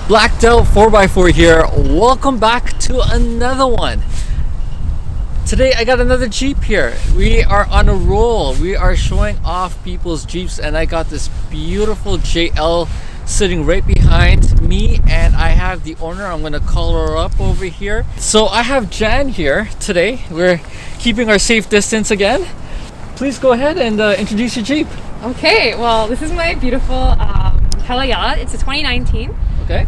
Blacked out 4x4 here. Welcome back to another one. Today I got another Jeep here. We are on a roll. We are showing off people's Jeeps, and I got this beautiful JL sitting right behind me, and I have the owner. I'm gonna call her up over here. So I have Jan here today. We're keeping our safe distance again. Please go ahead and introduce your Jeep. Okay, well, this is my beautiful Tailgate. It's a 2019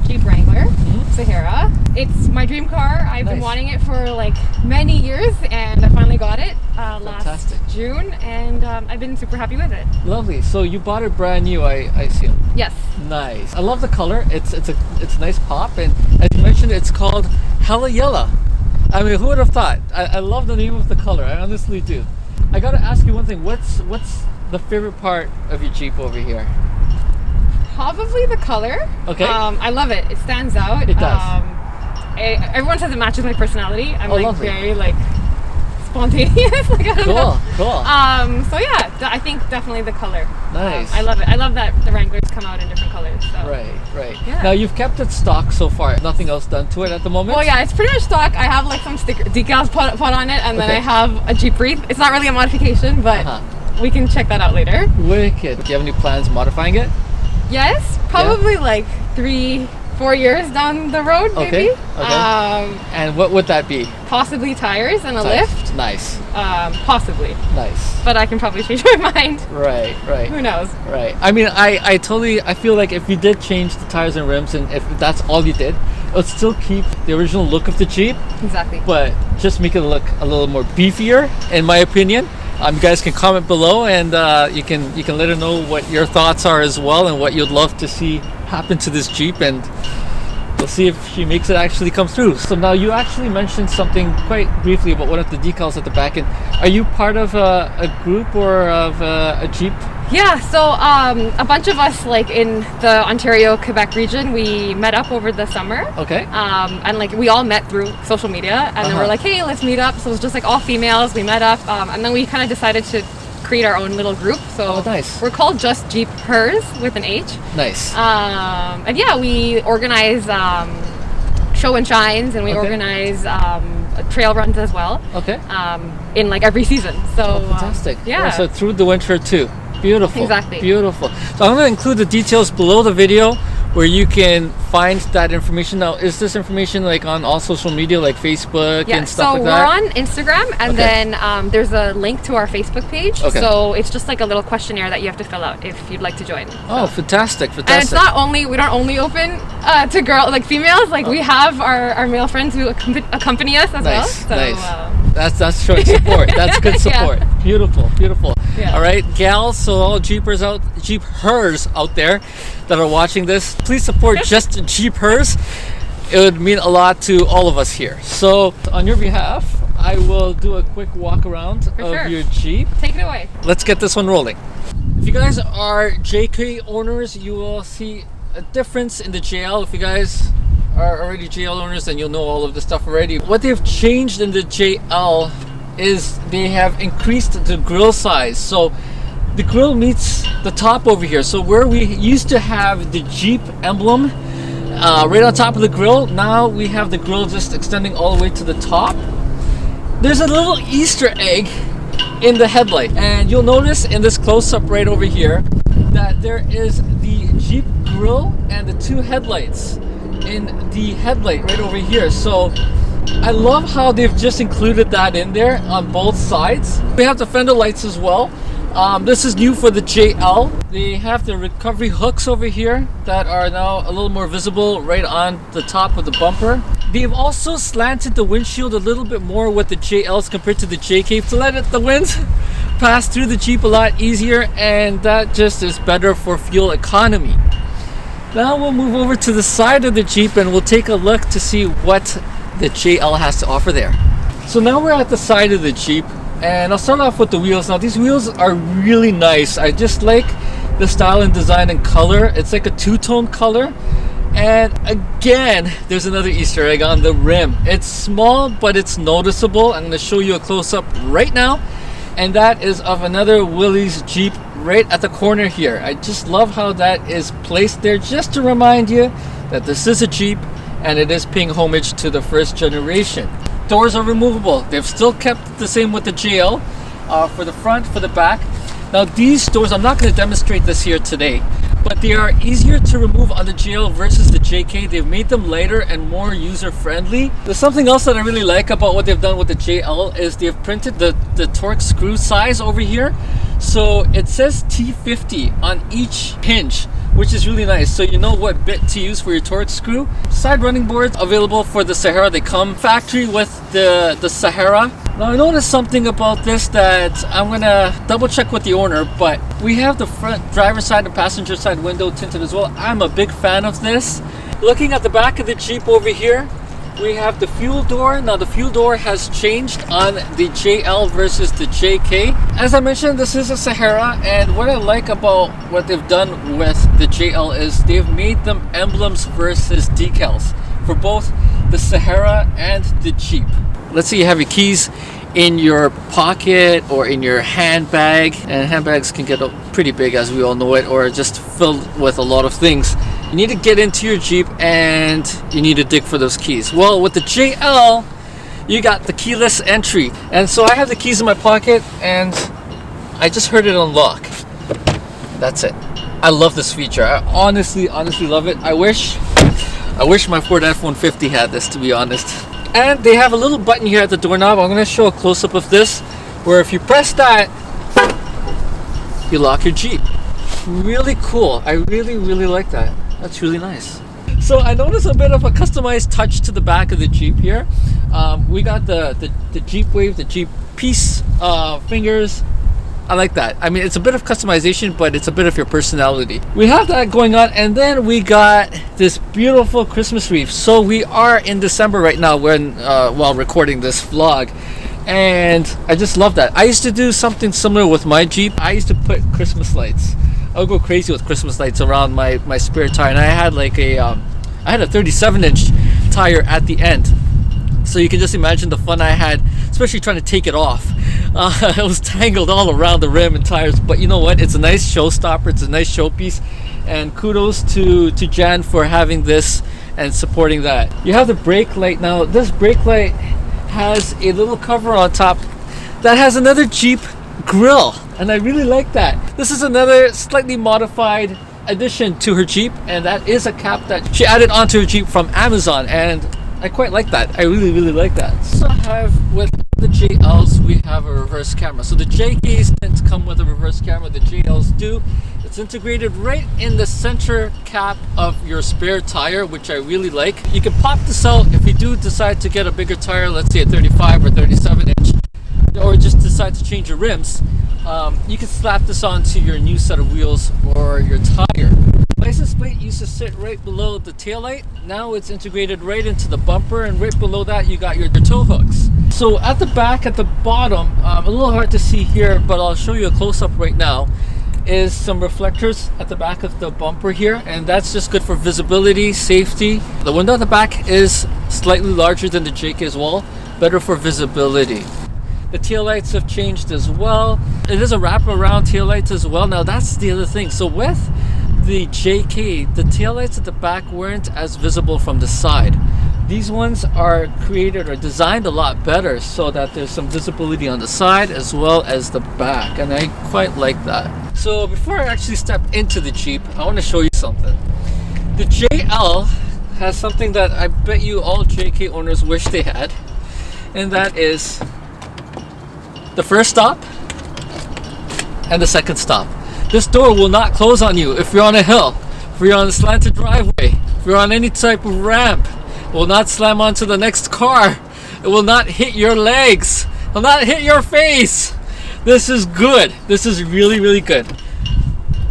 Jeep Wrangler Sahara. It's my dream car. I've been wanting it for like many years, and I finally got it last June, and I've been super happy with it. Lovely. So you bought it brand new, I assume. Yes. Nice. I love the color. It's a nice pop, and as you mentioned, it's called Tailgate. I mean, who would have thought? I love the name of the color. I honestly do. I gotta ask you one thing. What's the favorite part of your Jeep over here? Probably the color. Okay. I love it. It stands out. It does. Everyone says it matches my personality. I'm very spontaneous. Like, I don't know. Cool. So yeah, I think definitely the color. Nice. I love it. I love that the Wranglers come out in different colors. So. Right. Yeah. Now you've kept it stock so far. Nothing else done to it at the moment? Well, yeah, it's pretty much stock. I have like some decals put on it, and then I have a Jeep wreath. It's not really a modification, but we can check that out later. Wicked. Do you have any plans of modifying it? Yes, probably like 3-4 years down the road, maybe. Okay. And what would that be? Possibly tires and a lift. Nice. Possibly. Nice. But I can probably change my mind. Right. Who knows? Right. I mean, I feel like if you did change the tires and rims, and if that's all you did, it would still keep the original look of the Jeep. Exactly. But just make it look a little more beefier, in my opinion. You guys can comment below, and you can let her know what your thoughts are as well, and what you'd love to see happen to this Jeep, and we'll see if she makes it actually come through. So now you actually mentioned something quite briefly about one of the decals at the back end. Are you part of a group or of a Jeep? Yeah, so a bunch of us, like in the Ontario, Quebec region, we met up over the summer. Okay. And like we all met through social media, and then we're like, hey, let's meet up. So it was just like all females. We met up, and then we kind of decided to create our own little group. So we're called Just Jeep Hers with an H. Nice. And yeah, we organize show and shines, and we organize trail runs as well. Okay. In like every season. So fantastic. Yeah. So through the winter too. Beautiful. Exactly. Beautiful. So I'm going to include the details below the video where you can find that information. Now, is this information like on all social media, like Facebook and stuff like that? So we're on Instagram, and then there's a link to our Facebook page. Okay. So it's just like a little questionnaire that you have to fill out if you'd like to join. Oh, fantastic. And it's not only, we don't only open to females, like we have our male friends who accompany us as well. So, that's showing support. That's good support. Beautiful. Yeah. All right, gals, so all Jeepers Jeep Hers out there that are watching this, please support Just Jeep Hers. It would mean a lot to all of us here. So on your behalf, I will do a quick walk around of your Jeep. Take it away. Let's get this one rolling. If you guys are JK owners, you will see a difference in the JL. If you guys are already JL owners, then you'll know all of this stuff already. What they've changed in the JL is they have increased the grill size. So the grill meets the top over here. So where we used to have the Jeep emblem right on top of the grill, now we have the grill just extending all the way to the top. There's a little Easter egg in the headlight, and you'll notice in this close-up right over here that there is the Jeep grill and the two headlights in the headlight right over here. So I love how they've just included that in there on both sides. We have the fender lights as well. This is new for the JL. They have the recovery hooks over here that are now a little more visible right on the top of the bumper. They've also slanted the windshield a little bit more with the JLs compared to the JK to let the winds pass through the Jeep a lot easier, and that just is better for fuel economy. Now we'll move over to the side of the Jeep and we'll take a look to see what the JL has to offer there. So now we're at the side of the Jeep, and I'll start off with the wheels. Now these wheels are really nice. I just like the style and design and color. It's like a two-tone color, and again there's another Easter egg on the rim. It's small but it's noticeable. I'm going to show you a close-up right now, and that is of another Willys Jeep right at the corner here. I just love how that is placed there, just to remind you that this is a Jeep and it is paying homage to the first generation. Doors are removable. They've still kept the same with the JL for the front, for the back. Now these doors, I'm not going to demonstrate this here today, but they are easier to remove on the JL versus the JK. They've made them lighter and more user-friendly. There's something else that I really like about what they've done with the JL is they've printed the torque screw size over here. So it says T50 on each hinge, which is really nice. So you know what bit to use for your torque screw. Side running boards available for the Sahara. They come factory with the Sahara. Now I noticed something about this that I'm gonna double check with the owner, but we have the front driver's side and passenger side window tinted as well. I'm a big fan of this. Looking at the back of the Jeep over here, we have the fuel door. Now the fuel door has changed on the JL versus the JK. As I mentioned, this is a Sahara, and what I like about what they've done with the JL is they've made them emblems versus decals for both the Sahara and the Jeep. Let's say you have your keys in your pocket or in your handbag, and handbags can get pretty big as we all know it, or just filled with a lot of things. You need to get into your Jeep and you need to dig for those keys. Well, with the JL, you got the keyless entry. And so I have the keys in my pocket and I just heard it unlock. That's it. I love this feature. I honestly love it. I wish my Ford F-150 had this, to be honest. And they have a little button here at the doorknob. I'm going to show a close-up of this, where if you press that, you lock your Jeep. Really cool. I really like that. That's really nice. So I noticed a bit of a customized touch to the back of the Jeep here. We got the Jeep wave, the Jeep peace fingers. I like that. I mean, it's a bit of customization, but it's a bit of your personality. We have that going on, and then we got this beautiful Christmas wreath. So we are in December right now when while recording this vlog, and I just love that. I used to do something similar with my Jeep. I used to put Christmas lights. I would go crazy with Christmas lights around my spare tire, and I had like I had a 37-inch tire at the end. So you can just imagine the fun I had, especially trying to take it off. It was tangled all around the rim and tires, but you know what? It's a nice showstopper. It's a nice showpiece, and kudos to Jan for having this and supporting that. You have the brake light now. This brake light has a little cover on top that has another Jeep grill, and I really like that. This is another slightly modified addition to her Jeep, and that is a cap that she added onto her Jeep from Amazon, and I quite like that. I really like that. So I have with the JLs, we have a reverse camera. So the JKs didn't come with a reverse camera, the JLs do. It's integrated right in the center cap of your spare tire, which I really like. You can pop this out if you do decide to get a bigger tire, let's say a 35 or 37 inch, or just decide to change your rims. You can slap this onto your new set of wheels or your tire. License plate used to sit right below the taillight. Now it's integrated right into the bumper, and right below that you got your tow hooks. So at the back, at the bottom, a little hard to see here, but I'll show you a close-up right now, is some reflectors at the back of the bumper here, and that's just good for visibility, safety. The window at the back is slightly larger than the JK as well, better for visibility. The taillights have changed as well. It is a wraparound taillights as well. Now that's the other thing. So with the JK, the taillights at the back weren't as visible from the side. These ones are created or designed a lot better so that there's some visibility on the side as well as the back, and I quite like that. So before I actually step into the Jeep, I want to show you something. The JL has something that I bet you all JK owners wish they had, and that is the first stop and the second stop. This door will not close on you if you're on a hill, if you're on a slanted driveway, if you're on any type of ramp. It will not slam onto the next car. It will not hit your legs. It will not hit your face. This is good. This is really good.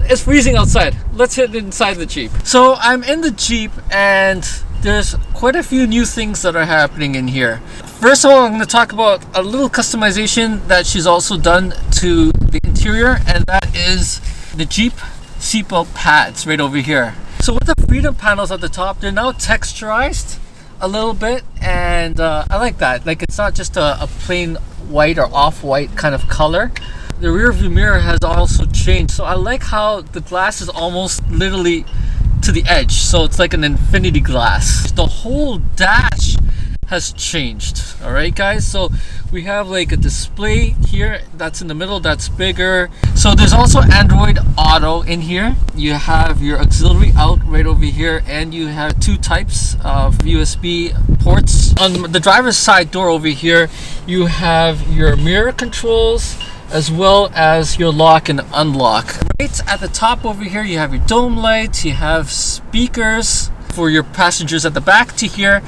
It's freezing outside. Let's hit inside the Jeep. So I'm in the Jeep, and there's quite a few new things that are happening in here. First of all, I'm going to talk about a little customization that she's also done to the interior, and that is the Jeep seatbelt pads right over here. So with the Freedom panels at the top, they're now texturized a little bit, and I like that. Like, it's not just a plain white or off-white kind of color. The rear view mirror has also changed, so I like how the glass is almost literally to the edge, so it's like an infinity glass. The whole dash has changed. All right, guys, so we have like a display here that's in the middle that's bigger. So there's also Android Auto in here. You have your auxiliary out right over here, and you have 2 types of USB ports. On the driver's side door over here, you have your mirror controls as well as your lock and unlock. Right at the top over here, you have your dome lights, you have speakers for your passengers at the back to hear.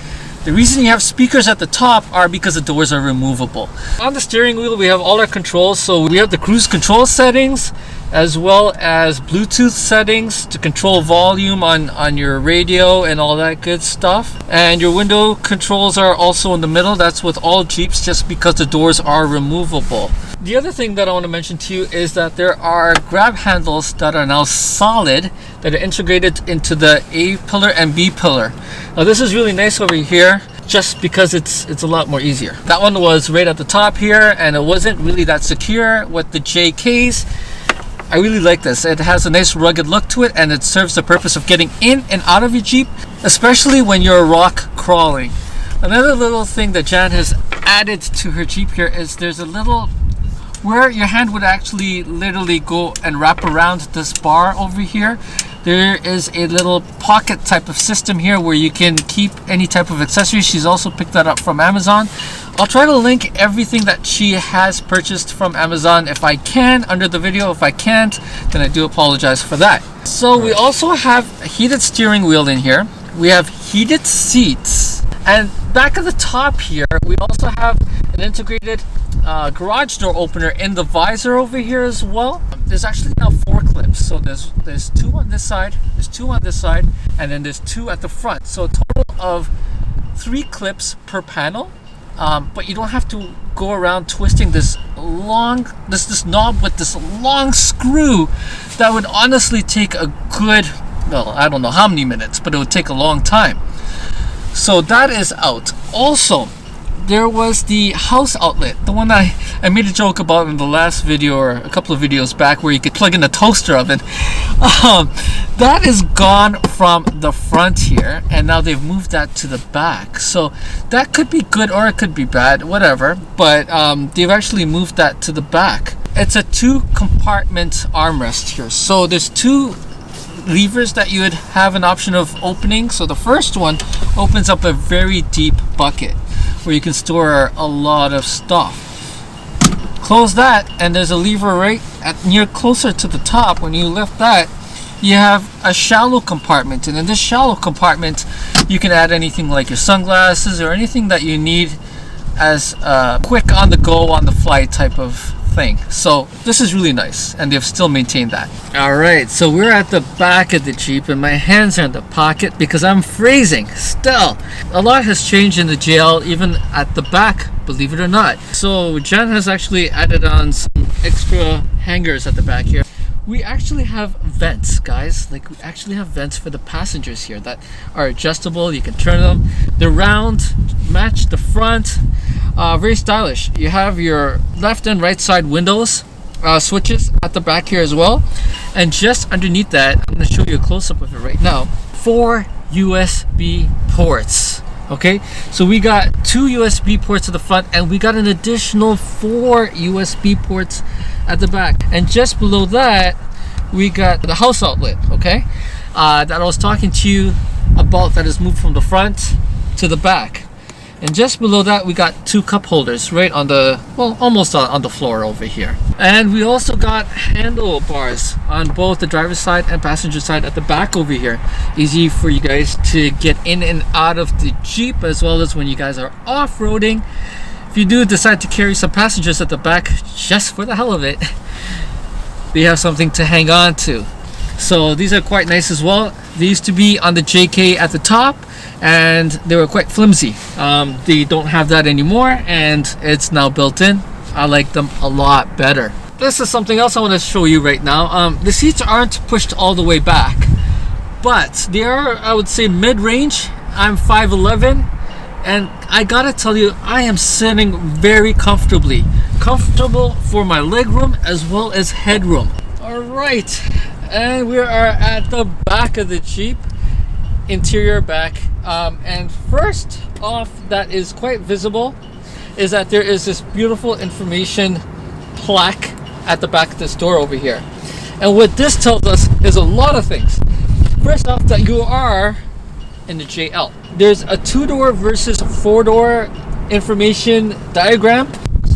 The reason you have speakers at the top are because the doors are removable. On the steering wheel, we have all our controls. So we have the cruise control settings as well as Bluetooth settings to control volume on your radio and all that good stuff. And your window controls are also in the middle. That's with all Jeeps, just because the doors are removable. The other thing that I want to mention to you is that there are grab handles that are now solid, that are integrated into the A pillar and B pillar. Now this is really nice over here, just because it's a lot more easier. That one was right at the top here, and it wasn't really that secure with the JKs. I really like this. It has a nice rugged look to it, and it serves the purpose of getting in and out of your Jeep, especially when you're rock crawling. Another little thing that Jan has added to her Jeep here is there's a little where your hand would actually literally go and wrap around this bar over here. There is a little pocket type of system here where you can keep any type of accessories. She's also picked that up from Amazon. I'll try to link everything that she has purchased from Amazon if I can under the video. If I can't, then I do apologize for that. So we also have a heated steering wheel in here. We have heated seats, and back at the top here we also have an integrated garage door opener in the visor over here as well. There's actually now 4 clips, so there's 2 on this side, there's 2 on this side, and then there's 2 at the front, so a total of 3 clips per panel. But you don't have to go around twisting this long this knob with this long screw that would honestly take a good, well, I don't know how many minutes, but it would take a long time. So that is out. Also, there was the house outlet, the one that I made a joke about in the last video or a couple of videos back, where you could plug in the toaster oven. That is gone from the front here, and now they've moved that to the back. So that could be good or it could be bad, whatever, but they've actually moved that to the back. It's a 2-compartment armrest here, so there's 2 levers that you would have an option of opening. So the first one opens up a very deep bucket where you can store a lot of stuff. Close that, and there's a lever right at near closer to the top. When you lift that, you have a shallow compartment, and in this shallow compartment you can add anything like your sunglasses or anything that you need as a quick on the go, on the fly type of thing. So this is really nice, and they've still maintained that. All right, so we're at the back of the Jeep, and my hands are in the pocket because I'm freezing still. A lot has changed in the JL, even at the back, believe it or not. So Jan has actually added on some extra hangers at the back here. We actually have vents, guys. Like, we actually have vents for the passengers here that are adjustable. You can turn them. They're round, match the front. Very stylish. You have your left and right side windows switches at the back here as well, and just underneath that, I'm going to show you a close-up of it right now. 4 USB ports. Okay, so we got 2 USB ports at the front, and we got an additional 4 USB ports at the back, and just below that we got the house outlet, okay, that I was talking to you about, that is moved from the front to the back. And just below that we got 2 cup holders right on the, well, almost on the floor over here. And we also got handlebars on both the driver's side and passenger side at the back over here. Easy for you guys to get in and out of the Jeep, as well as when you guys are off-roading. If you do decide to carry some passengers at the back, just for the hell of it, they have something to hang on to. So these are quite nice as well. They used to be on the JK at the top, and they were quite flimsy. They don't have that anymore, and it's now built in. I like them a lot better. This is something else I want to show you right now. The seats aren't pushed all the way back, but they are, I would say, mid-range. I'm 5'11", and I gotta tell you, I am sitting very comfortably. Comfortable for my legroom as well as headroom. All right, and we are at the back of the Jeep. interior back. And first off, that is quite visible is that there is this beautiful information plaque at the back of this door over here. And what this tells us is a lot of things. First off, that you are in the JL. There's a 2-door versus 4-door information diagram.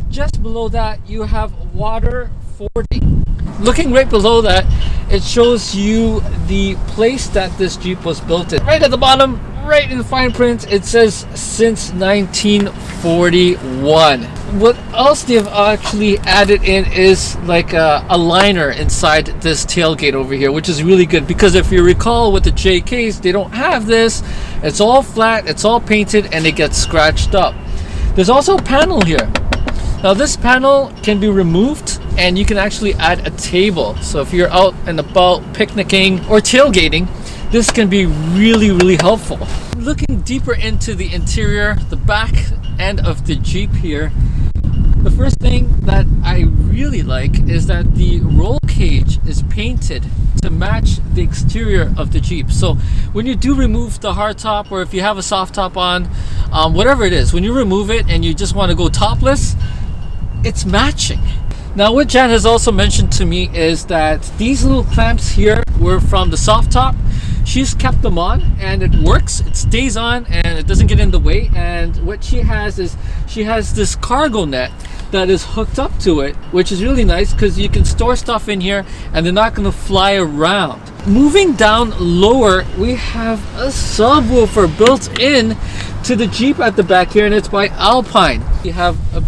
Just below that, you have water fording. Looking right below that, it shows you the place that this Jeep was built in. Right at the bottom, right in the fine print, it says since 1941. What else they've actually added in is like a liner inside this tailgate over here, which is really good because if you recall with the JKs, they don't have this. It's all flat, it's all painted, and it gets scratched up. There's also a panel here. Now this panel can be removed and you can actually add a table. So if you're out and about picnicking or tailgating, this can be really helpful. Looking deeper into the interior, the back end of the Jeep here, the first thing that I really like is that the roll cage is painted to match the exterior of the Jeep. So when you do remove the hard top, or if you have a soft top on, whatever it is, when you remove it and you just want to go topless, it's matching. Now what Jan has also mentioned to me is that these little clamps here were from the soft top. She's kept them on and it works, it stays on and it doesn't get in the way. And what she has is she has this cargo net that is hooked up to it, which is really nice because you can store stuff in here and they're not going to fly around. Moving down lower, we have a subwoofer built in to the Jeep at the back here, and it's by Alpine. You have a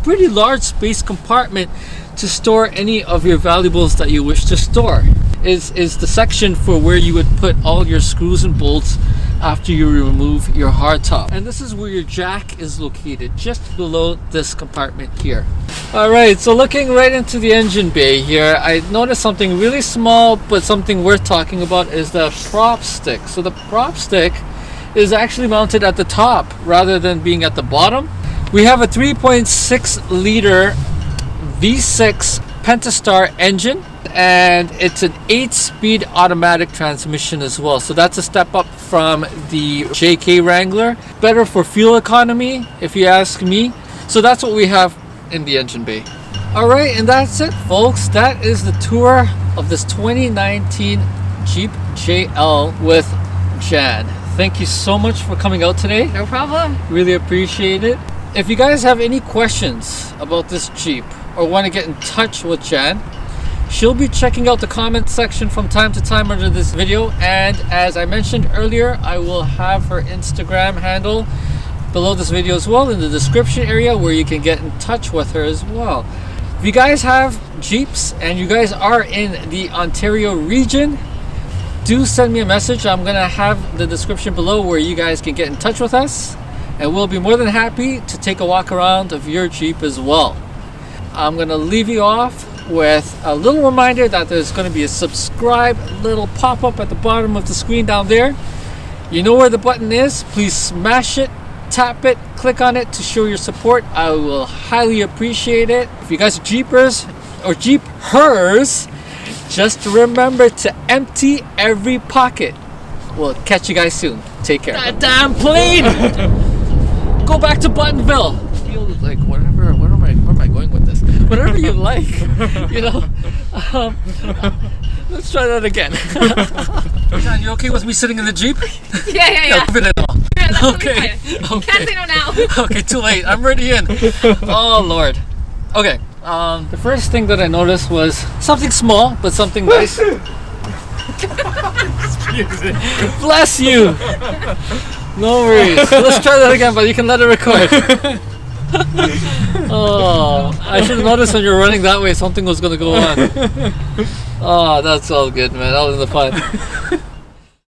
pretty large space compartment to store any of your valuables that you wish to store. Is the section for where you would put all your screws and bolts after you remove your hardtop. And this is where your jack is located, just below this compartment here. Alright, so looking right into the engine bay here, I noticed something really small but something worth talking about is the prop stick. So the prop stick is actually mounted at the top rather than being at the bottom. We have a 3.6 liter V6 Pentastar engine, and it's an 8-speed automatic transmission as well. So that's a step up from the JK Wrangler. Better for fuel economy, if you ask me. So that's what we have in the engine bay. Alright, and that's it, folks. That is the tour of this 2019 Jeep JL with Jan. Thank you so much for coming out today. No problem. Really appreciate it. If you guys have any questions about this Jeep or want to get in touch with Jan, she'll be checking out the comment section from time to time under this video, and as I mentioned earlier, I will have her Instagram handle below this video as well in the description area where you can get in touch with her as well. If you guys have Jeeps and you guys are in the Ontario region, do send me a message. I'm gonna have the description below where you guys can get in touch with us, and we'll be more than happy to take a walk around of your Jeep as well. I'm gonna leave you off with a little reminder that there's going to be a subscribe little pop-up at the bottom of the screen down there. You know where the button is. Please smash it, tap it, click on it to show your support. I will highly appreciate it. If you guys are Jeepers or Jeepers, just remember to empty every pocket. We'll catch you guys soon. Take care. That damn plane! Go back to Buttonville. Feel like whatever. Where am I going with this? Whatever you like, you know. Let's try that again. John, you okay with me sitting in the Jeep? Yeah. Open it all. Yeah, Okay. Can't say no now. Okay, too late. I'm already in. Oh Lord. Okay. The first thing that I noticed was something small, but something nice. Excuse me. Bless you. No worries. Let's try that again, but you can let it record. Oh, I should have noticed when you were running that way something was going to go on. Oh, that's all good, man. That was the fun.